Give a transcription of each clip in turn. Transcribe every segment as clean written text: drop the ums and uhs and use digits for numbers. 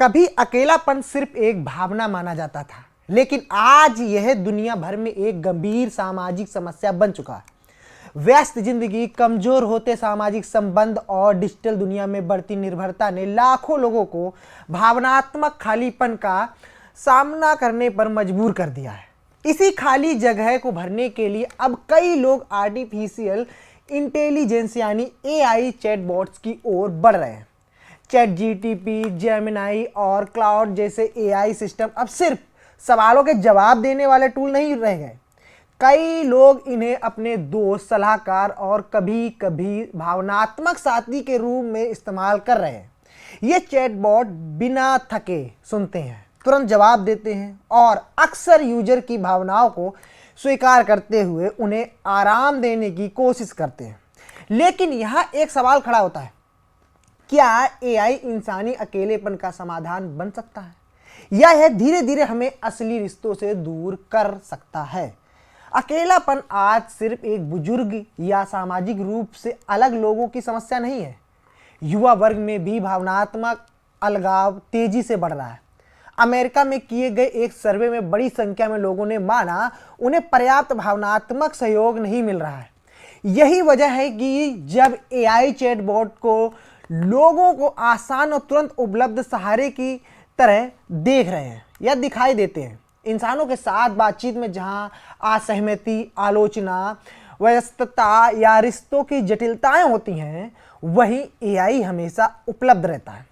कभी अकेलापन सिर्फ एक भावना माना जाता था, लेकिन आज यह दुनिया भर में एक गंभीर सामाजिक समस्या बन चुका है। व्यस्त जिंदगी, कमजोर होते सामाजिक संबंध और डिजिटल दुनिया में बढ़ती निर्भरता ने लाखों लोगों को भावनात्मक खालीपन का सामना करने पर मजबूर कर दिया है। इसी खाली जगह को भरने के लिए अब कई लोग आर्टिफिशियल इंटेलिजेंस यानी एआई चैटबॉट्स की ओर बढ़ रहे हैं। चैट जीटीपी, जेमिनाई और क्लाउड जैसे एआई सिस्टम अब सिर्फ सवालों के जवाब देने वाले टूल नहीं रह गए। कई लोग इन्हें अपने दोस्त, सलाहकार और कभी कभी भावनात्मक साथी के रूप में इस्तेमाल कर रहे हैं। ये चैटबॉट बिना थके सुनते हैं, तुरंत जवाब देते हैं और अक्सर यूजर की भावनाओं को स्वीकार करते हुए उन्हें आराम देने की कोशिश करते हैं। लेकिन यहाँ एक सवाल खड़ा होता है, क्या एआई इंसानी अकेलेपन का समाधान बन सकता है, या यह धीरे धीरे हमें असली रिश्तों से दूर कर सकता है? अकेलापन आज सिर्फ एक बुजुर्ग या सामाजिक रूप से अलग लोगों की समस्या नहीं है। युवा वर्ग में भी भावनात्मक अलगाव तेजी से बढ़ रहा है। अमेरिका में किए गए एक सर्वे में बड़ी संख्या में लोगों ने माना उन्हें पर्याप्त भावनात्मक सहयोग नहीं मिल रहा है। यही वजह है कि जब एआई चैटबॉट को लोगों को आसान और तुरंत उपलब्ध सहारे की तरह देख रहे हैं या दिखाई देते हैं। इंसानों के साथ बातचीत में जहां असहमति, आलोचना, व्यस्तता या रिश्तों की जटिलताएं होती हैं, वहीं एआई हमेशा उपलब्ध रहता है।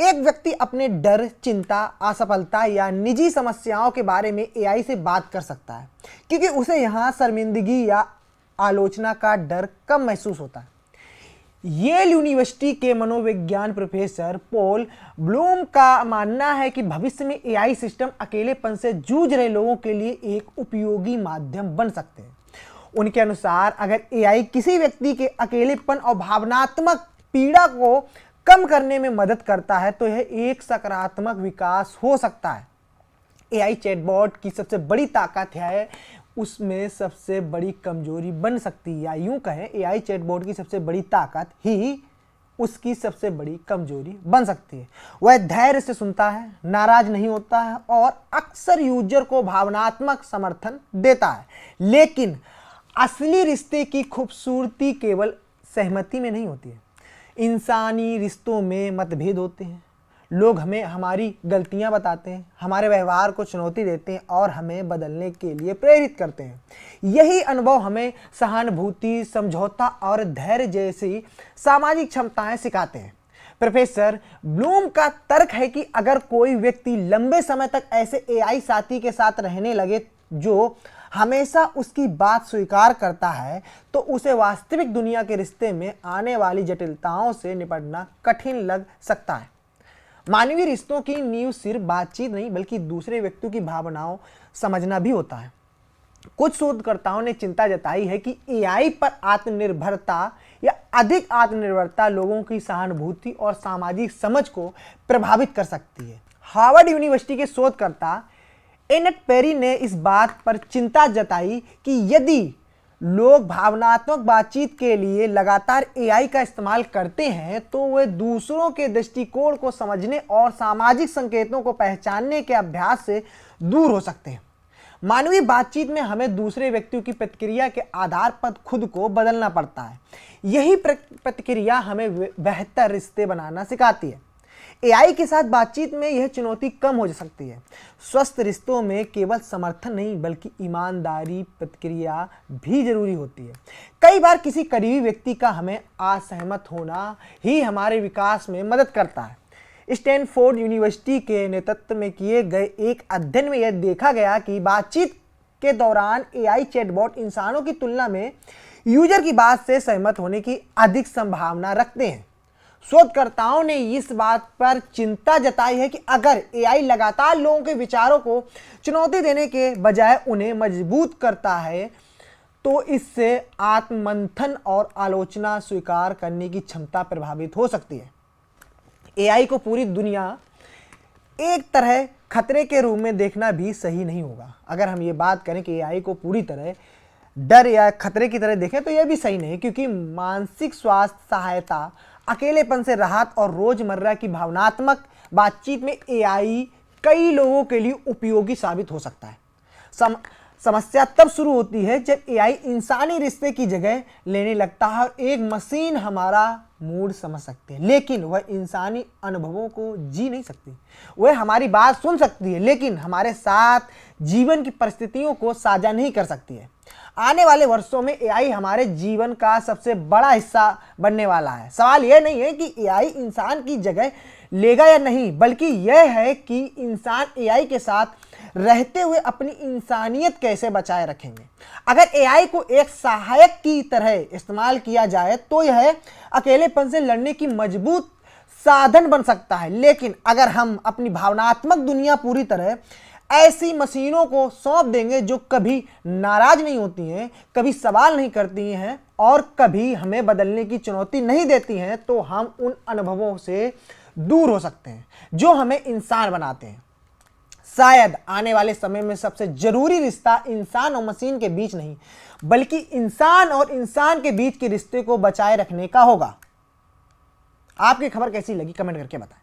एक व्यक्ति अपने डर, चिंता, असफलता या निजी समस्याओं के बारे में एआई से बात कर सकता है, क्योंकि उसे यहाँ शर्मिंदगी या आलोचना का डर कम महसूस होता है। येल यूनिवर्सिटी के मनोविज्ञान प्रोफेसर पॉल ब्लूम का मानना है कि भविष्य में एआई सिस्टम अकेलेपन से जूझ रहे लोगों के लिए एक उपयोगी माध्यम बन सकते हैं। उनके अनुसार अगर एआई किसी व्यक्ति के अकेलेपन और भावनात्मक पीड़ा को कम करने में मदद करता है तो यह एक सकारात्मक विकास हो सकता है। एआई चैटबॉट की सबसे बड़ी ताकत है उसमें सबसे बड़ी कमजोरी बन सकती है, या यूं कहें एआई चैटबॉट की सबसे बड़ी ताकत ही उसकी सबसे बड़ी कमजोरी बन सकती है। वह धैर्य से सुनता है, नाराज नहीं होता है और अक्सर यूजर को भावनात्मक समर्थन देता है। लेकिन असली रिश्ते की खूबसूरती केवल सहमति में नहीं होती है। इंसानी रिश्तों में मतभेद होते हैं। लोग हमें हमारी गलतियां बताते हैं, हमारे व्यवहार को चुनौती देते हैं और हमें बदलने के लिए प्रेरित करते हैं। यही अनुभव हमें सहानुभूति, समझौता और धैर्य जैसी सामाजिक क्षमताएं सिखाते हैं। प्रोफेसर ब्लूम का तर्क है कि अगर कोई व्यक्ति लंबे समय तक ऐसे एआई साथी के साथ रहने लगे जो हमेशा उसकी बात स्वीकार करता है, तो उसे वास्तविक दुनिया के रिश्ते में आने वाली जटिलताओं से निपटना कठिन लग सकता है। मानवीय रिश्तों की नींव सिर्फ बातचीत नहीं बल्कि दूसरे व्यक्तियों की भावनाओं समझना भी होता है। कुछ शोधकर्ताओं ने चिंता जताई है कि एआई पर आत्मनिर्भरता या अधिक आत्मनिर्भरता लोगों की सहानुभूति और सामाजिक समझ को प्रभावित कर सकती है। हार्वर्ड यूनिवर्सिटी के शोधकर्ता एनेट पेरी ने इस बात पर चिंता जताई कि यदि लोग भावनात्मक बातचीत के लिए लगातार एआई का इस्तेमाल करते हैं तो वे दूसरों के दृष्टिकोण को समझने और सामाजिक संकेतों को पहचानने के अभ्यास से दूर हो सकते हैं। मानवीय बातचीत में हमें दूसरे व्यक्तियों की प्रतिक्रिया के आधार पर खुद को बदलना पड़ता है। यही प्रतिक्रिया हमें बेहतर रिश्ते बनाना सिखाती है। एआई के साथ बातचीत में यह चुनौती कम हो सकती है। स्वस्थ रिश्तों में केवल समर्थन नहीं बल्कि ईमानदारी प्रतिक्रिया भी जरूरी होती है। कई बार किसी करीबी व्यक्ति का हमें असहमत होना ही हमारे विकास में मदद करता है। स्टैनफोर्ड यूनिवर्सिटी के नेतृत्व में किए गए एक अध्ययन में यह देखा गया कि बातचीत के दौरान एआई चैटबॉट इंसानों की तुलना में यूजर की बात से सहमत होने की अधिक संभावना रखते हैं। शोधकर्ताओं ने इस बात पर चिंता जताई है कि अगर एआई लगातार लोगों के विचारों को चुनौती देने के बजाय उन्हें मजबूत करता है तो इससे आत्ममंथन और आलोचना स्वीकार करने की क्षमता प्रभावित हो सकती है। एआई को पूरी दुनिया एक तरह खतरे के रूप में देखना भी सही नहीं होगा। अगर हम ये बात करें कि एआई को पूरी तरह डर या खतरे की तरह देखें तो यह भी सही नहीं, क्योंकि मानसिक स्वास्थ्य सहायता, अकेलेपन से राहत और रोजमर्रा की भावनात्मक बातचीत में एआई कई लोगों के लिए उपयोगी साबित हो सकता है। समस्या तब शुरू होती है जब एआई इंसानी रिश्ते की जगह लेने लगता है और एक मशीन हमारा मूड समझ सकती है लेकिन वह इंसानी अनुभवों को जी नहीं सकती। वह हमारी बात सुन सकती है लेकिन हमारे साथ जीवन की परिस्थितियों को साझा नहीं कर सकती है। आने वाले वर्षों में एआई हमारे जीवन का सबसे बड़ा हिस्सा बनने वाला है। सवाल यह नहीं है कि एआई इंसान की जगह लेगा या नहीं, बल्कि यह है कि इंसान एआई के साथ रहते हुए अपनी इंसानियत कैसे बचाए रखेंगे। अगर एआई को एक सहायक की तरह इस्तेमाल किया जाए तो यह अकेलेपन से लड़ने की मजबूत साधन बन सकता है, लेकिन अगर हम अपनी भावनात्मक दुनिया पूरी तरह ऐसी मशीनों को सौंप देंगे जो कभी नाराज नहीं होती हैं, कभी सवाल नहीं करती हैं और कभी हमें बदलने की चुनौती नहीं देती हैं, तो हम उन अनुभवों से दूर हो सकते हैं जो हमें इंसान बनाते हैं। शायद आने वाले समय में सबसे जरूरी रिश्ता इंसान और मशीन के बीच नहीं, बल्कि इंसान और इंसान के बीच के रिश्ते को बचाए रखने का होगा। आपकी खबर कैसी लगी कमेंट करके बताएं।